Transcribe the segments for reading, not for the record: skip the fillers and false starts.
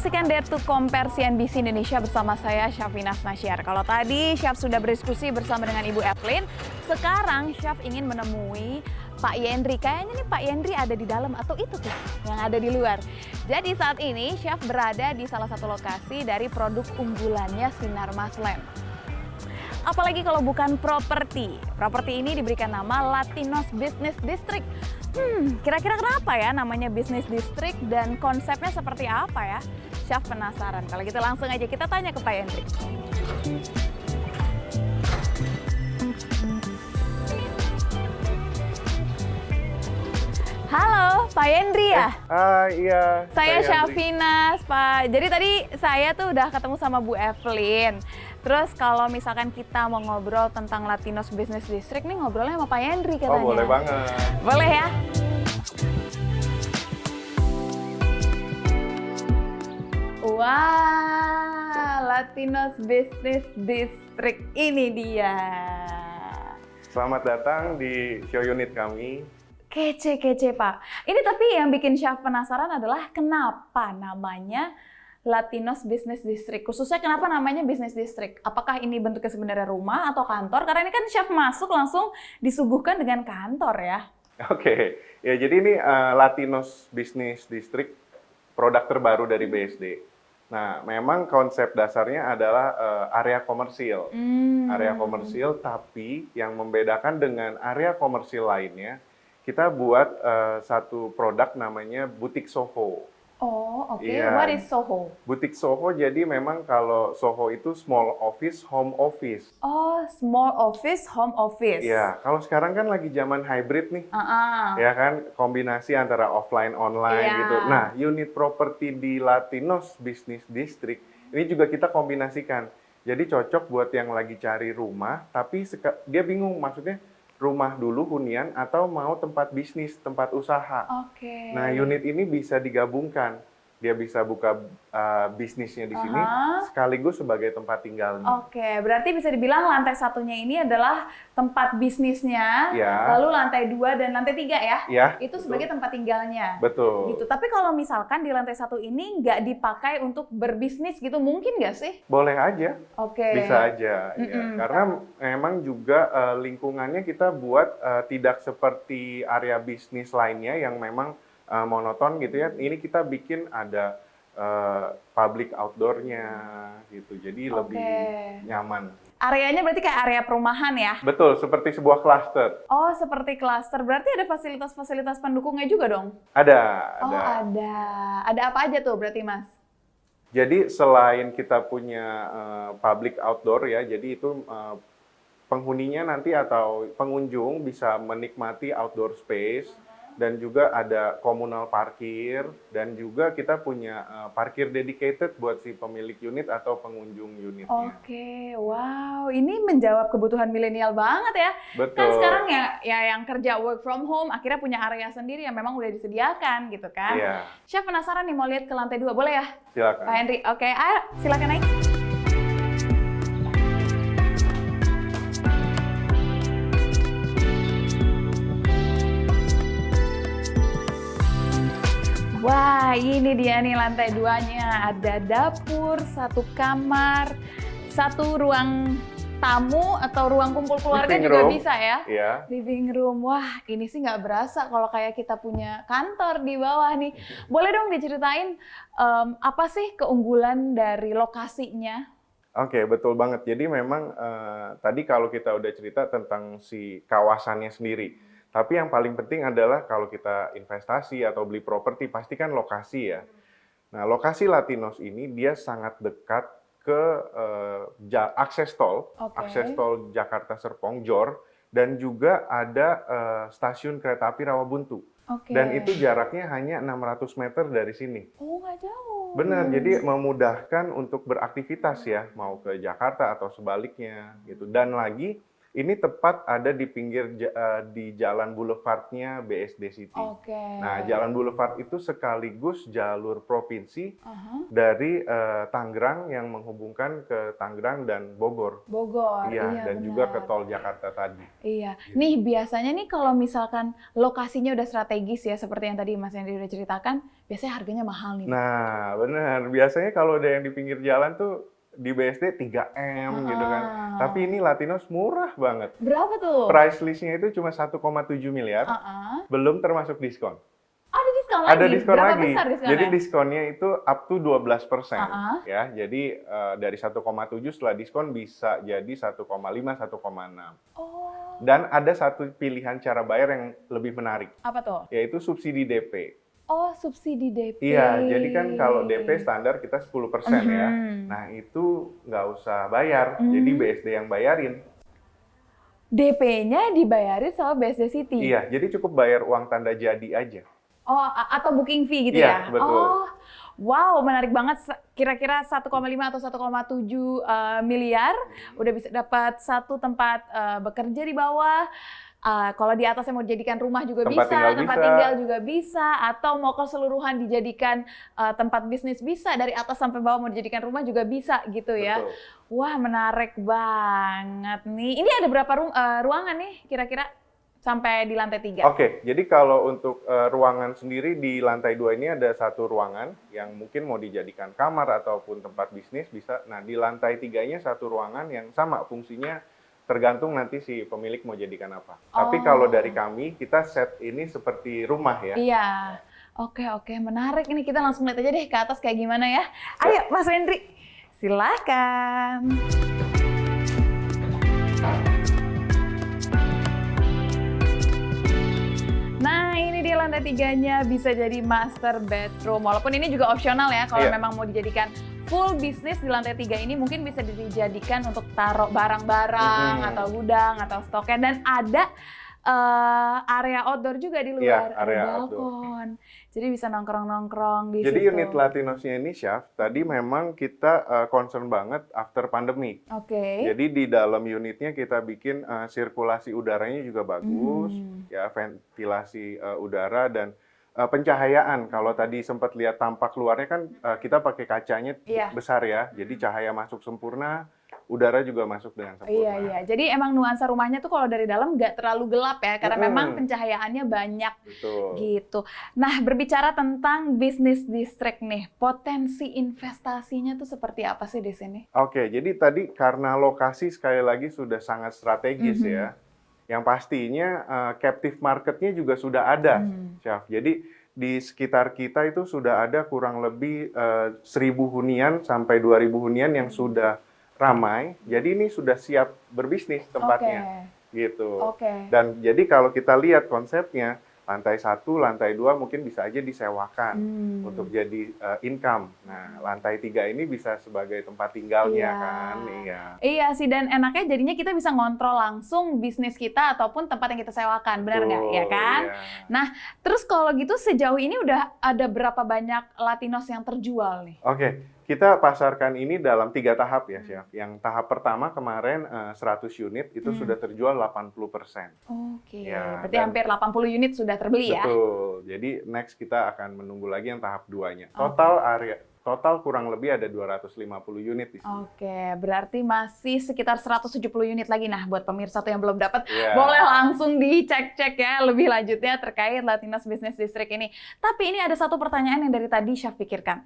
menyaksikan Dare to Compare CNBC Indonesia bersama saya Syafina Nasyar. Kalau tadi Syaf sudah berdiskusi bersama dengan Ibu Evelyn, sekarang Syaf ingin menemui Pak Yendri. Kayaknya nih Pak Yendri ada di dalam atau itu tuh yang ada di luar. Jadi saat ini Syaf berada di salah satu lokasi dari produk unggulannya Sinarmas Land. Apalagi kalau bukan properti. Properti ini diberikan nama Latinos Business District. Kira-kira kenapa ya namanya Business District dan konsepnya seperti apa ya? Syaf penasaran. Kalau gitu langsung aja kita tanya ke Pak Yendri. Halo, Pak Yendri ya? Iya. Saya Syafina, Pak. Jadi tadi saya tuh udah ketemu sama Bu Evelyn. Terus kalau misalkan kita mau ngobrol tentang Latinos Business District nih ngobrolnya sama Pak Yendri katanya. Oh boleh banget. Boleh ya? Wah, Latinos Business District ini dia. Selamat datang di show unit kami. Kece Pak. Ini tapi yang bikin Syaf penasaran adalah kenapa namanya Latinos Business District. Khususnya kenapa namanya Business District? Apakah ini bentuknya sebenarnya rumah atau kantor? Karena ini kan Syaf masuk langsung disuguhkan dengan kantor ya. Oke, ya jadi ini Latinos Business District, produk terbaru dari BSD. Nah, memang konsep dasarnya adalah area komersil. Area komersil, tapi yang membedakan dengan area komersil lainnya, kita buat satu produk namanya Butik Soho. Oh, oke. Iya. What is Soho? Butik Soho, jadi memang kalau Soho itu small office, home office. Oh, small office, home office. Iya, kalau sekarang kan lagi zaman hybrid nih. Uh-uh. Ya kan, kombinasi antara offline online Iya. gitu. Nah, unit properti di Latinos Business District ini juga kita kombinasikan. Jadi cocok buat yang lagi cari rumah, tapi dia bingung maksudnya rumah dulu hunian atau mau tempat bisnis, tempat usaha. Oke. Nah, unit ini bisa digabungkan. Dia bisa buka bisnisnya di sini sekaligus sebagai tempat tinggalnya. Oke, berarti bisa dibilang lantai satunya ini adalah tempat bisnisnya, Ya. lalu lantai 2 dan lantai 3 ya? Ya, Itu betul. sebagai tempat tinggalnya. Betul. Gitu. Tapi kalau misalkan di lantai 1 ini nggak dipakai untuk berbisnis gitu, mungkin nggak sih? Boleh aja. Oke. Bisa aja, ya. Karena memang juga lingkungannya kita buat tidak seperti area bisnis lainnya yang memang monoton gitu ya. Ini kita bikin ada public outdoor-nya gitu, jadi lebih nyaman. Areanya berarti kayak area perumahan ya? Betul, seperti sebuah klaster. Oh, seperti klaster. Berarti ada fasilitas-fasilitas pendukungnya juga dong? Ada. Oh, ada. Ada apa aja tuh berarti, Mas? Jadi selain kita punya public outdoor ya, jadi itu penghuninya nanti atau pengunjung bisa menikmati outdoor space, dan juga ada komunal parkir, dan juga kita punya parkir dedicated buat si pemilik unit atau pengunjung unitnya. Oke, wow, ini menjawab kebutuhan milenial banget ya. Betul. Kan sekarang ya yang kerja work from home akhirnya punya area sendiri yang memang udah disediakan gitu kan. Iya. Chef penasaran nih mau lihat ke lantai 2, boleh ya? Silakan. Pak Henry, oke, ayo silakan naik. Wah, ini dia nih lantai 2-nya. Ada dapur, satu kamar, satu ruang tamu atau ruang kumpul keluarga Living juga room. bisa ya. Iya. Living room. Wah, ini sih nggak berasa kalau kayak kita punya kantor di bawah nih. Boleh dong diceritain apa sih keunggulan dari lokasinya? Oke, betul banget. Jadi memang tadi kalau kita udah cerita tentang si kawasannya sendiri. Tapi yang paling penting adalah kalau kita investasi atau beli properti, pastikan lokasi ya. Nah, lokasi Latinos ini dia sangat dekat ke akses tol, akses tol Jakarta Serpong, JOR, dan juga ada stasiun kereta api Rawabuntu. Dan itu jaraknya hanya 600 meter dari sini. Oh, nggak jauh. Benar, jadi memudahkan untuk beraktivitas ya, mau ke Jakarta atau sebaliknya gitu. Dan lagi Ini tepat ada di pinggir di Jalan Boulevardnya BSD City. Oke. Nah, Jalan Boulevard itu sekaligus jalur provinsi Aha. dari Tangerang yang menghubungkan ke Tangerang dan Bogor. Bogor, Iya, iya dan juga ke benar. tol Jakarta tadi. Iya. Gitu. Nih biasanya nih kalau misalkan lokasinya udah strategis ya, seperti yang tadi Mas Henry udah ceritakan, biasanya harganya mahal nih. Nah, benar. Biasanya kalau ada yang di pinggir jalan tuh di BSD 3M gitu kan. Ah. Tapi ini Latinos murah banget. Berapa tuh? Price list-nya itu cuma 1,7 miliar, Ah. belum termasuk diskon. Ada diskon lagi? Ada diskon Berapa lagi. besar diskonnya? Jadi diskonnya itu up to 12%. Ah. Ya, jadi dari 1,7 setelah diskon bisa jadi 1,5, 1,6. Oh. Dan ada satu pilihan cara bayar yang lebih menarik, Apa tuh? yaitu subsidi DP. Oh, subsidi DP. Iya, jadi kan kalau DP standar kita 10% ya. Mhm. Nah, itu nggak usah bayar, jadi BSD yang bayarin. DP-nya dibayarin sama BSD City? Iya, jadi cukup bayar uang tanda jadi aja. Oh, atau booking fee gitu Iya, ya? betul. Oh, wow, menarik banget. Kira-kira 1,5 atau 1,7 miliar, udah bisa dapat satu tempat bekerja di bawah. Kalau di atasnya mau dijadikan rumah juga Tempat bisa, tinggal tempat bisa. tinggal juga bisa, atau mau keseluruhan dijadikan tempat bisnis bisa, dari atas sampai bawah mau dijadikan rumah juga bisa gitu ya. Betul. Wah, menarik banget nih. Ini ada berapa ruangan nih kira-kira sampai di lantai 3? Oke, jadi kalau untuk ruangan sendiri di lantai 2 ini ada satu ruangan yang mungkin mau dijadikan kamar ataupun tempat bisnis bisa. Nah, di lantai 3-nya satu ruangan yang sama fungsinya tergantung nanti si pemilik mau jadikan apa. Tapi kalau dari kami, kita set ini seperti rumah ya. Iya. Oke, menarik ini. Kita langsung lihat aja deh ke atas kayak gimana ya. Ayo, Mas Henry. Silakan. Nah, ini di lantai 3-nya bisa jadi master bedroom. Walaupun ini juga opsional ya, kalau Iya. memang mau dijadikan full bisnis di lantai 3 ini mungkin bisa dijadikan untuk taruh barang-barang atau gudang atau stoknya, dan ada area outdoor juga di luar, Iya, area ada outdoor. balkon. Jadi bisa nongkrong-nongkrong di Jadi situ. unit Latinosnya ini, Syaf, tadi memang kita concern banget after pandemi. Oke. Jadi di dalam unitnya kita bikin sirkulasi udaranya juga bagus, ya ventilasi udara dan pencahayaan. Kalau tadi sempat lihat tampak luarnya kan kita pakai kacanya Iya. besar ya, jadi cahaya masuk sempurna, udara juga masuk dengan sempurna. Iya. Jadi emang nuansa rumahnya tuh kalau dari dalam nggak terlalu gelap ya, karena memang pencahayaannya banyak. Betul. Gitu. Nah, berbicara tentang bisnis district nih, potensi investasinya tuh seperti apa sih di sini? Oke, jadi tadi karena lokasi sekali lagi sudah sangat strategis ya, yang pastinya captive marketnya juga sudah ada, Syaf. Jadi di sekitar kita itu sudah ada kurang lebih 1.000 hunian sampai 2.000 hunian yang sudah ramai. Jadi ini sudah siap berbisnis tempatnya, gitu. Oke. Dan jadi kalau kita lihat konsepnya, lantai 1, lantai 2 mungkin bisa aja disewakan untuk jadi income. Nah, lantai 3 ini bisa sebagai tempat tinggalnya Iya. kan. Iya. Iya sih, dan enaknya jadinya kita bisa ngontrol langsung bisnis kita ataupun tempat yang kita sewakan, benar nggak? Ya kan? Iya. Nah, terus kalau gitu sejauh ini udah ada berapa banyak Latinos yang terjual nih? Oke, kita pasarkan ini dalam 3 tahap ya, Chef. Yang tahap pertama kemarin 100 unit itu sudah terjual 80%. Oke, Ya, berarti dan- hampir 80 unit sudah terbeli ya? Betul. Jadi next kita akan menunggu lagi yang tahap 2-nya. Oke. Total kurang lebih ada 250 unit di sini. Oke, berarti masih sekitar 170 unit lagi. Nah, buat pemirsa tuh yang belum dapat, Iya. boleh langsung dicek-cek ya lebih lanjutnya terkait Latinos Business District ini. Tapi ini ada satu pertanyaan yang dari tadi Syaf pikirkan.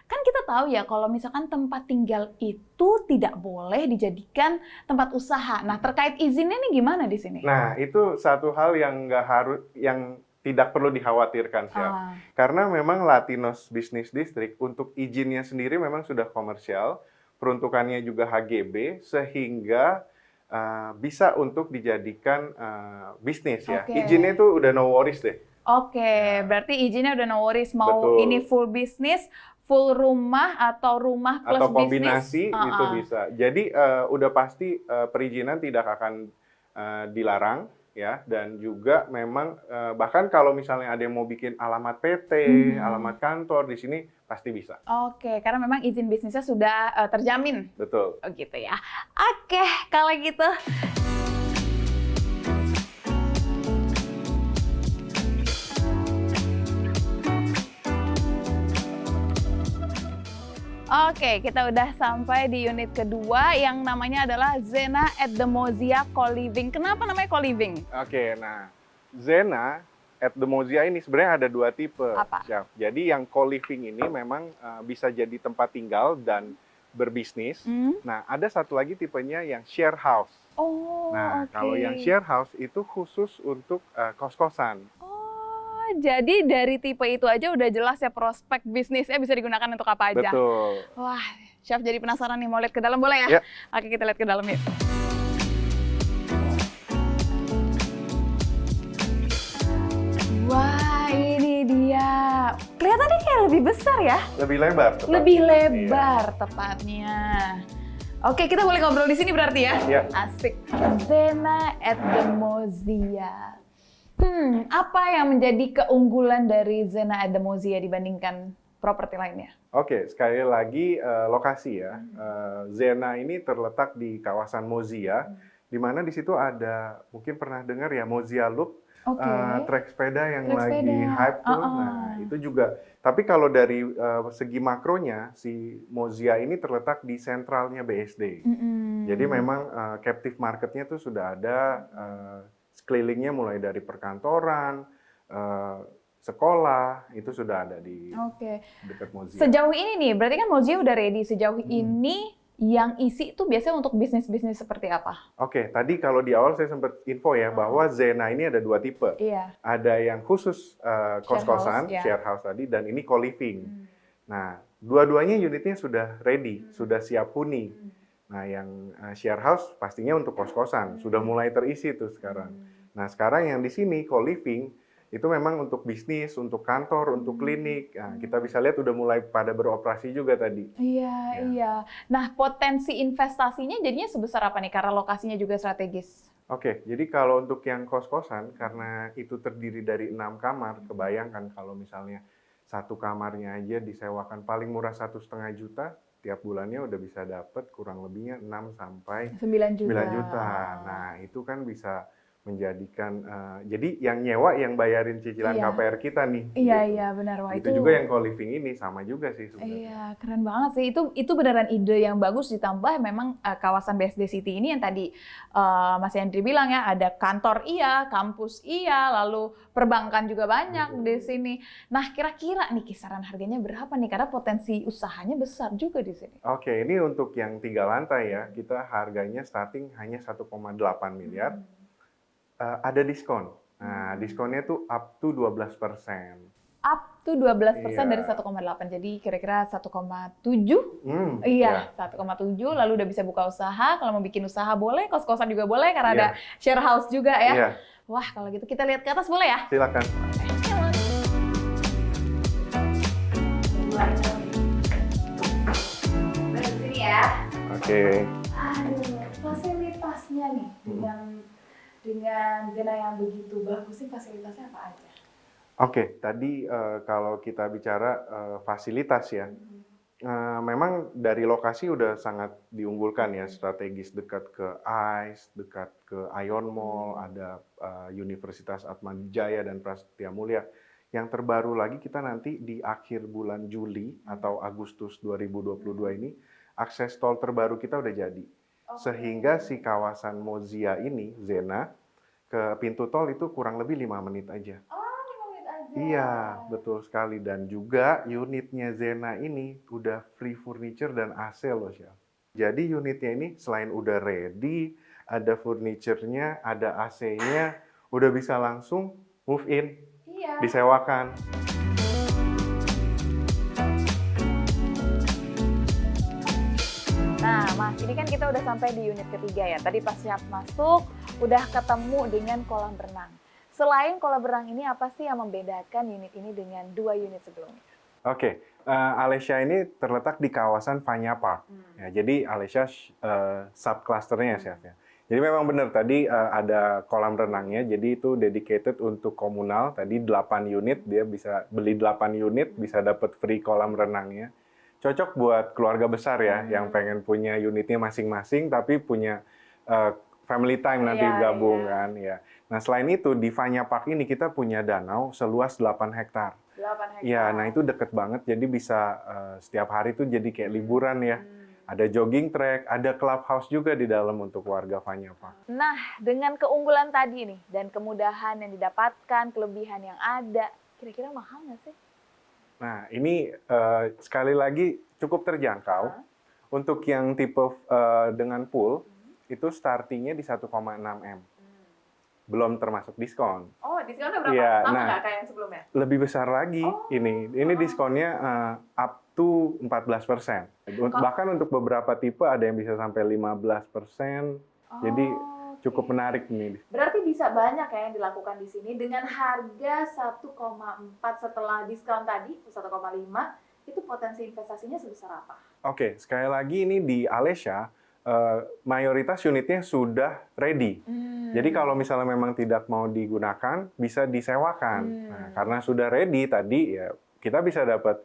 Kan kita tahu ya kalau misalkan tempat tinggal itu tidak boleh dijadikan tempat usaha. Nah, terkait izinnya nih gimana di sini? Nah, itu satu hal yang nggak harus, yang tidak perlu dikhawatirkan, Chef. Karena memang Latinos Business District untuk izinnya sendiri memang sudah komersial, peruntukannya juga HGB, sehingga bisa untuk dijadikan bisnis ya. Oke. Izinnya itu udah no worries deh. Oke, berarti izinnya udah no worries. Mau Betul. ini full bisnis, full rumah, atau rumah plus Atau kombinasi bisnis. itu bisa. Jadi udah pasti perizinan tidak akan dilarang ya, dan juga memang bahkan kalau misalnya ada yang mau bikin alamat PT, alamat kantor di sini pasti bisa. Oke, karena memang izin bisnisnya sudah terjamin. Betul. Oh gitu ya. Oke, kalau gitu Oke, kita udah sampai di unit kedua yang namanya adalah Zena at the Mozia Co-Living. Kenapa namanya Co-Living? Oke, nah Zena at the Mozia ini sebenarnya ada dua tipe, Apa? Chef. Jadi yang co-living ini memang bisa jadi tempat tinggal dan berbisnis. Nah, ada satu lagi tipenya yang share house. Oh, Nah, oke. kalau yang share house itu khusus untuk kos-kosan. Oh, jadi dari tipe itu aja udah jelas ya prospek bisnisnya bisa digunakan untuk apa aja. Betul. Wah, Chef jadi penasaran nih, mau lihat ke dalam boleh ya? Ya. Oke, kita lihat ke dalam yuk. Wah, ini dia. Kelihatannya kayak lebih besar ya? Lebih lebar. tepatnya. Lebih lebar tepatnya. Oke, kita boleh ngobrol di sini berarti ya? Iya. Asik. Zena at the Mozia. Apa yang menjadi keunggulan dari Zena at the Mozia dibandingkan properti lainnya? Oke, sekali lagi lokasi ya. Zena ini terletak di kawasan Mozia, di mana di situ ada, mungkin pernah dengar ya, Mozia Loop, Oke. trek sepeda yang Trek lagi sepeda. hype tuh. Nah, itu juga. Tapi kalau dari segi makronya, si Mozia ini terletak di sentralnya BSD. Jadi memang captive marketnya tuh sudah ada, sekelilingnya mulai dari perkantoran, sekolah, itu sudah ada di Oke. dekat Mozia. Sejauh ini nih, berarti kan Mozia udah ready. Sejauh ini yang isi itu biasanya untuk bisnis-bisnis seperti apa? Oke, tadi kalau di awal saya sempat info ya bahwa Zena ini ada dua tipe. Iya. Ada yang khusus kos-kosan, house, ya. share house tadi, dan ini co-living. Nah, dua-duanya unitnya sudah ready, sudah siap huni. Nah, yang share house pastinya untuk kos-kosan, sudah mulai terisi tuh sekarang. Nah, sekarang yang di sini co-living itu memang untuk bisnis, untuk kantor, untuk klinik. Nah, kita bisa lihat udah mulai pada beroperasi juga tadi. Iya, iya. Nah, potensi investasinya jadinya sebesar apa nih? Karena lokasinya juga strategis. Oke, jadi kalau untuk yang kos-kosan, karena itu terdiri dari 6 kamar, kebayangkan kalau misalnya satu kamarnya aja disewakan paling murah 1,5 juta, tiap bulannya udah bisa dapat kurang lebihnya 6 sampai 9 juta. 9 juta. Nah, itu kan bisa menjadikan, jadi yang nyewa yang bayarin cicilan Iya. KPR kita nih. Iya, gitu. iya, benar. Wah, Itu juga yang co-living ini sama juga sih sebenarnya. Iya, keren banget sih. Itu beneran ide yang bagus, ditambah memang kawasan BSD City ini yang tadi Mas Yandri bilang ya, ada kantor iya, kampus iya, lalu perbankan juga banyak di sini. Nah, kira-kira nih kisaran harganya berapa nih? Karena potensi usahanya besar juga di sini. Oke, ini untuk yang 3 lantai ya, kita harganya starting hanya 1,8 miliar. Ada diskon. Nah, diskonnya tuh up to 12%. Up to 12% dari Iya. 1,8, jadi kira-kira 1,7? Iya, 1,7, lalu udah bisa buka usaha, kalau mau bikin usaha boleh, kos-kosan juga boleh, karena ada share house juga ya. Iya, Wah, kalau gitu kita lihat ke atas boleh ya? silakan. Bener sini ya. Oke. Aduh, fasilitasnya nih dengan Zena yang begitu bagus sih, fasilitasnya apa aja? Oke, tadi kalau kita bicara fasilitas ya, memang dari lokasi udah sangat diunggulkan ya, strategis dekat ke ICE, dekat ke Ion Mall, ada Universitas Atmajaya dan Prasetya Mulia. Yang terbaru lagi kita nanti di akhir bulan Juli atau Agustus 2022 ini, akses tol terbaru kita udah jadi. Sehingga si kawasan Mozia ini, Zena, ke pintu tol itu kurang lebih 5 menit aja. Iya, betul sekali. Dan juga unitnya Zena ini udah free furniture dan AC loh, Chef. Jadi unitnya ini selain udah ready, ada furniture-nya, ada AC-nya, udah bisa langsung move in, disewakan. Nah, Mas, ini kan kita udah sampai di unit ketiga ya. Tadi pas Chef masuk, udah ketemu dengan kolam renang. Selain kolam renang ini, apa sih yang membedakan unit ini dengan 2 unit sebelumnya? Oke, Alesia ini terletak di kawasan Vanya Park. Ya, jadi Alesia subclusternya, Chef ya. Jadi memang benar tadi ada kolam renangnya, jadi itu dedicated untuk komunal. Tadi 8 unit, dia bisa beli 8 unit, bisa dapat free kolam renangnya. Cocok buat keluarga besar ya, yang pengen punya unitnya masing-masing, tapi punya family time nanti gabung kan ya. Nah, selain itu di Vanya Park ini kita punya danau seluas 8 hektar. 8 hektar. Ya, nah itu deket banget, jadi bisa setiap hari tuh jadi kayak liburan ya. Ada jogging track, ada clubhouse juga di dalam untuk warga Fanya Park. Nah, dengan keunggulan tadi nih, dan kemudahan yang didapatkan, kelebihan yang ada, kira-kira mahal nggak sih? Nah, ini sekali lagi cukup terjangkau. Untuk yang tipe dengan pool, itu startingnya di 1,6 M. Belum termasuk diskon. Oh, diskonnya berapa? Iya, Sama nah, nggak kayak yang sebelumnya? lebih besar lagi ini. Ini diskonnya up to 14%. Bahkan untuk beberapa tipe ada yang bisa sampai 15%. Jadi cukup menarik nih. Berarti bisa banyak ya yang dilakukan di sini dengan harga 1,4 setelah diskon tadi 1,5, itu potensi investasinya sebesar apa? Oke, sekali lagi ini di Alesya mayoritas unitnya sudah ready. Jadi kalau misalnya memang tidak mau digunakan, bisa disewakan. Nah, karena sudah ready tadi ya kita bisa dapat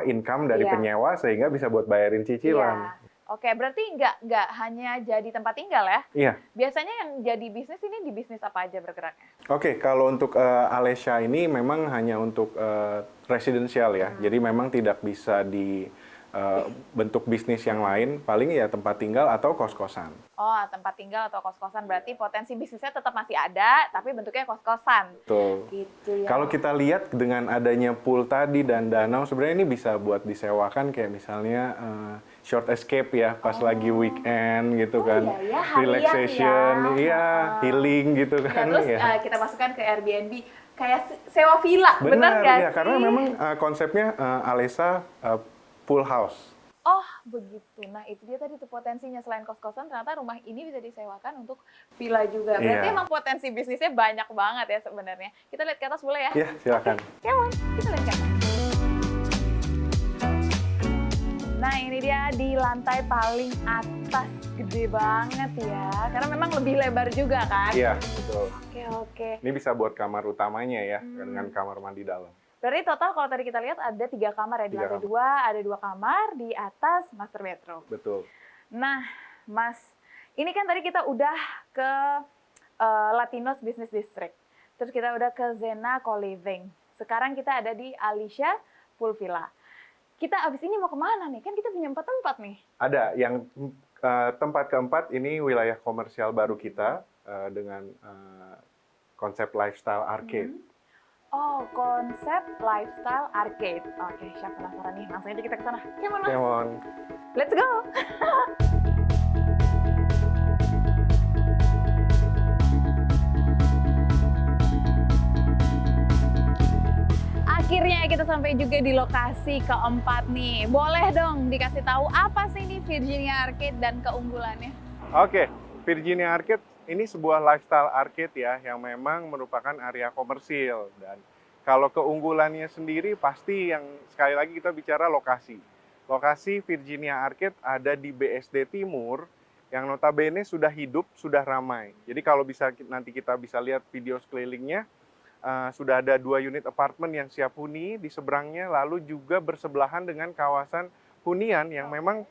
income dari penyewa sehingga bisa buat bayarin cicilan. Oke, berarti nggak hanya jadi tempat tinggal ya? Iya. Biasanya yang jadi bisnis ini di bisnis apa aja bergeraknya? Oke, kalau untuk Alesya ini memang hanya untuk residensial ya. Jadi memang tidak bisa di bentuk bisnis yang lain, paling ya tempat tinggal atau kos-kosan. Oh, tempat tinggal atau kos-kosan, berarti potensi bisnisnya tetap masih ada, tapi bentuknya kos-kosan. Betul. Gitu ya. Kalau kita lihat dengan adanya pool tadi dan danau, sebenarnya ini bisa buat disewakan kayak misalnya short escape ya, pas lagi weekend gitu kan. Iya, harian Relaxation, iya, healing gitu Ya, kan. terus ya. kita masukkan ke Airbnb, kayak sewa villa, benar Benar, nggak ya, sih? karena memang konsepnya Alesya pool house. Oh, begitu. Nah, itu dia tadi tuh potensinya. Selain kos-kosan, ternyata rumah ini bisa disewakan untuk villa juga. Berarti emang potensi bisnisnya banyak banget ya sebenarnya. Kita lihat ke atas boleh ya? Iya, silakan. Come on, kita lihat ke atas. Nah, ini dia di lantai paling atas. Gede banget ya. Karena memang lebih lebar juga kan? Iya, betul. Oke. Ini bisa buat kamar utamanya ya, dengan kamar mandi dalam. Berarti total kalau tadi kita lihat ada 3 kamar ya, di lantai 2 ada 2 kamar, di atas master bedroom. Betul. Nah, Mas, ini kan tadi kita udah ke Latinos Business District, terus kita udah ke Zena Co-Living. Sekarang kita ada di Alesya Pool Villa. Kita abis ini mau kemana nih? Kan kita punya 4 tempat nih. Ada yang tempat keempat ini wilayah komersial baru kita dengan konsep lifestyle arcade. Oh, konsep lifestyle arcade. Oke, siap, penasaran nih. Langsung aja kita ke sana. Come on, Mas. Come on. Let's go. Akhirnya kita sampai juga di lokasi keempat nih. Boleh dong dikasih tahu apa sih ini Virginia Arcade dan keunggulannya? Oke, Virginia Arcade ini sebuah lifestyle arcade ya, yang memang merupakan area komersil. Dan kalau keunggulannya sendiri pasti yang sekali lagi kita bicara lokasi. Lokasi Virginia Arcade ada di BSD Timur, yang notabene sudah hidup, sudah ramai. Jadi kalau bisa nanti kita bisa lihat video sekelilingnya, sudah ada 2 unit apartemen yang siap huni di seberangnya, lalu juga bersebelahan dengan kawasan hunian yang memang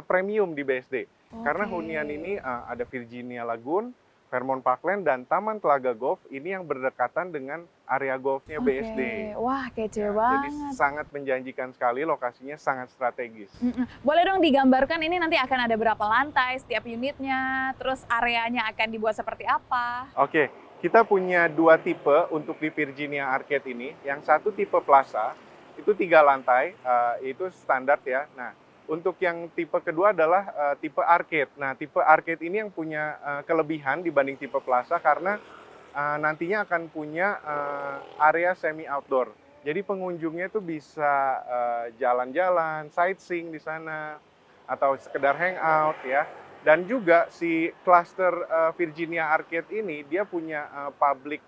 premium di BSD. Karena hunian ini ada Virginia Lagoon, Fairmont Parkland, dan Taman Telaga Golf, ini yang berdekatan dengan area golfnya BSD. Wah, kece banget. Jadi sangat menjanjikan sekali, lokasinya sangat strategis. Boleh dong digambarkan ini nanti akan ada berapa lantai setiap unitnya, terus areanya akan dibuat seperti apa? Oke, kita punya 2 tipe untuk di Virginia Arcade ini. Yang satu tipe plaza, itu 3 lantai, itu standar ya. Nah, untuk yang tipe kedua adalah tipe arcade. Nah, tipe arcade ini yang punya kelebihan dibanding tipe plaza karena nantinya akan punya area semi outdoor. Jadi pengunjungnya itu bisa jalan-jalan, sightseeing di sana, atau sekedar hangout ya. Dan juga si cluster Virginia Arcade ini dia punya public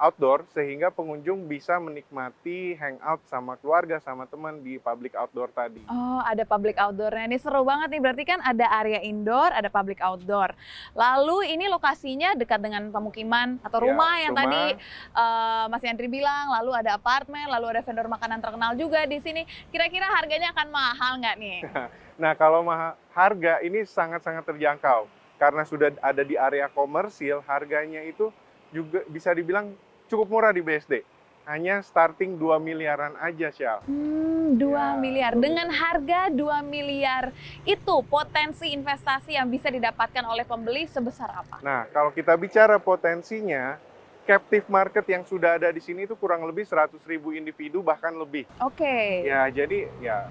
outdoor sehingga pengunjung bisa menikmati hangout sama keluarga, sama teman di public outdoor tadi. Oh, ada public outdoornya. Ini seru banget nih, berarti kan ada area indoor, ada public outdoor. Lalu ini lokasinya dekat dengan pemukiman atau rumah yang tadi Mas Yandri bilang, lalu ada apartemen, lalu ada vendor makanan terkenal juga di sini. Kira-kira harganya akan mahal nggak nih? Nah, kalau harga ini sangat-sangat terjangkau. Karena sudah ada di area komersil, harganya itu juga bisa dibilang cukup murah di BSD. hanya starting 2 miliaran aja, Syaf. 2 Ya, miliar. 2 Dengan harga 2 miliar itu potensi investasi yang bisa didapatkan oleh pembeli sebesar apa? Nah, kalau kita bicara potensinya, captive market yang sudah ada di sini itu kurang lebih 100.000 individu bahkan lebih. Oke. Ya, jadi ya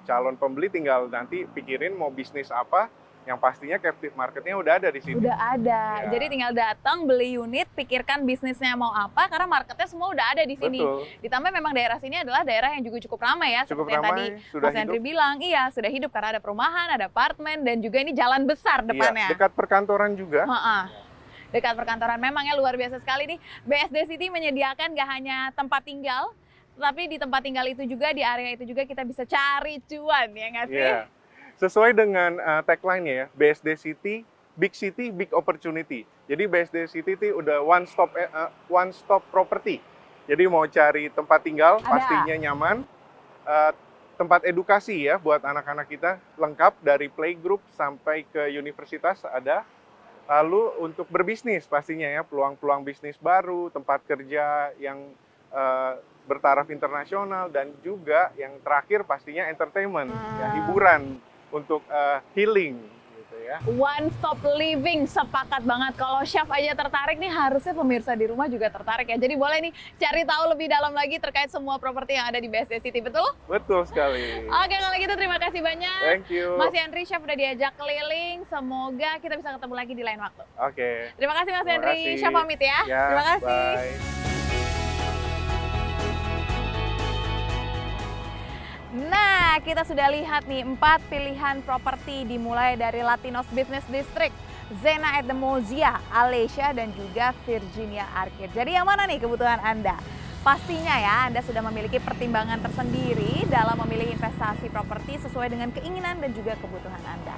calon pembeli tinggal nanti pikirin mau bisnis apa, yang pastinya captive marketnya udah ada di sini. Udah ada. Ya. Jadi tinggal datang beli unit, pikirkan bisnisnya mau apa karena marketnya semua udah ada di sini. Betul. Ditambah memang daerah sini adalah daerah yang juga cukup ramai ya, Cukup seperti yang tadi ramai, sudah Mas Henry hidup. bilang, iya sudah hidup karena ada perumahan, ada apartemen dan juga ini jalan besar depannya. Iya, dekat perkantoran juga. Heeh. Dekat perkantoran memangnya luar biasa sekali nih. BSD City menyediakan gak hanya tempat tinggal, tapi di tempat tinggal itu juga, di area itu juga kita bisa cari cuan, ya nggak sih? Iya. Sesuai dengan tagline-nya ya, BSD City, Big Opportunity. Jadi BSD City itu udah one stop property. Jadi mau cari tempat tinggal Ada. pastinya nyaman, tempat edukasi ya buat anak-anak kita lengkap dari playgroup sampai ke universitas ada. Lalu untuk berbisnis pastinya ya peluang-peluang bisnis baru, tempat kerja yang bertaraf internasional dan juga yang terakhir pastinya entertainment, ya hiburan untuk healing gitu ya. One stop living, sepakat banget. Kalau Chef aja tertarik nih, harusnya pemirsa di rumah juga tertarik ya. Jadi boleh nih cari tahu lebih dalam lagi terkait semua properti yang ada di BSD City, betul? Betul sekali. Oke, kalau gitu terima kasih banyak. Thank you. Mas Henry, Chef udah diajak keliling. Semoga kita bisa ketemu lagi di lain waktu. Oke. Terima kasih Mas Terima Henry. kasih. Chef pamit ya. Ya, Terima kasih. bye. Nah, kita sudah lihat nih 4 pilihan properti dimulai dari Latinos Business District, Zena at the Mozia, Alesia, dan juga Virginia Arcade. Jadi yang mana nih kebutuhan Anda? Pastinya ya, Anda sudah memiliki pertimbangan tersendiri dalam memilih investasi properti sesuai dengan keinginan dan juga kebutuhan Anda.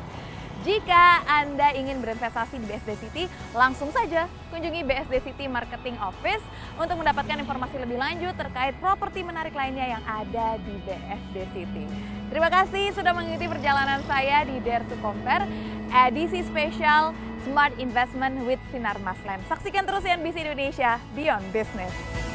Jika Anda ingin berinvestasi di BSD City, langsung saja kunjungi BSD City Marketing Office untuk mendapatkan informasi lebih lanjut terkait properti menarik lainnya yang ada di BSD City. Terima kasih sudah mengikuti perjalanan saya di Dare to Compare, edisi spesial Smart Investment with Sinar Maslen. Saksikan terus CNBC Indonesia Beyond Business.